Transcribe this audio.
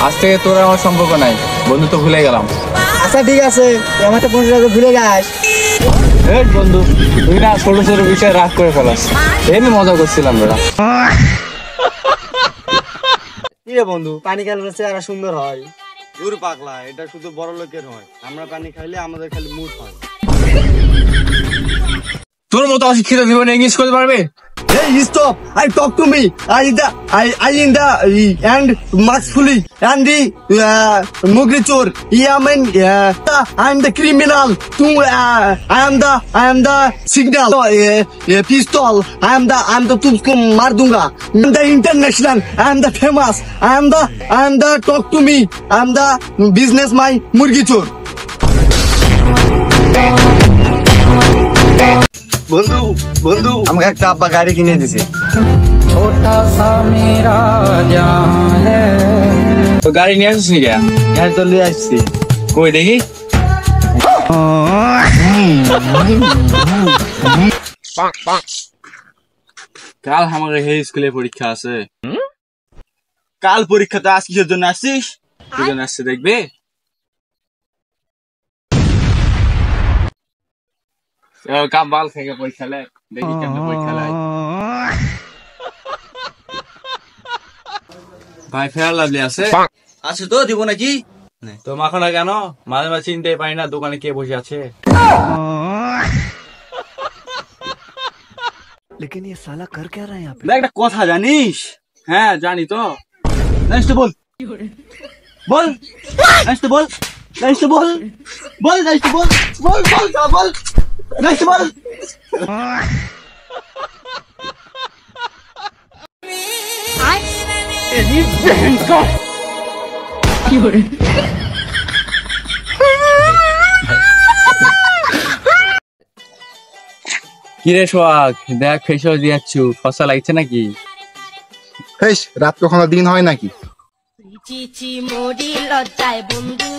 আজ থেকে তোর আমার সম্পর্ক নাই, বন্ধু তো ভুলে গেলাম। আচ্ছা ঠিক আছে, তুই আমার তো 15 ভুলে যাস। এই বন্ধু, তুই না ছোট ছোট বিষয়ে রাগ করে ফেলাস। এমনি মজা করছিলাম বেড়া। কি রে বন্ধু, পানি খেলে চেহারা সুন্দর হয়? দূর পাগলা, এটা শুধু বড় লোকের হয়। আমরা পানি খাইলে আমাদের খালি মুড হয়। তোর মতো অশিক্ষিত জীবনে ইংলিশ করতে পারবে? Hey, stop! I talk to me. I in the and maskfully and the Mugrichur. Yeah, man. I am the criminal. I am the signal. Pistol. I am the तुझको मार दूंगा. I am the international. I am the famous. I am the talk to me. I am the business my Murgichur. বন্ধু বন্ধু আমাকে একটা আব্বা গাড়ি কিনে দিছে। তো গাড়ি নিয়ে আসিস নি কে? গাড়ি তো নিয়ে আসছি। কই দেখি। কাল আমার স্কুলে পরীক্ষা আছে। কাল পরীক্ষাতে আজ কিসের জন্য আসছিস? কি জন্য আসছে দেখবে? কাল থেকে পরীক্ষা লে, দেখি কেমন পরীক্ষা লাই। ভাই ফেয়ার লাভলি আছে? আছে তো, দিব নাকি? তো মাখো না কেন? মাঝে মাঝে চিনতে পারি না দোকানে কে বসে আছে। लेकिन ये साला कर क्या रहा है यहाँ पे? একটা কথা জানিস? হ্যাঁ জানি তো। নেক্সট বল বল নেক্সট বল নেক্সট বল বল নেক্সট বল বল বল বল নেক্সট বল। কিরে সোহাগ, দেখ ফেসও দিয়াচ্ছু, ফসা লাগছে নাকি? হেস, রাত কখনো দিন হয় নাকি? চিচি মোড়ি লজ্জায় বন্ধু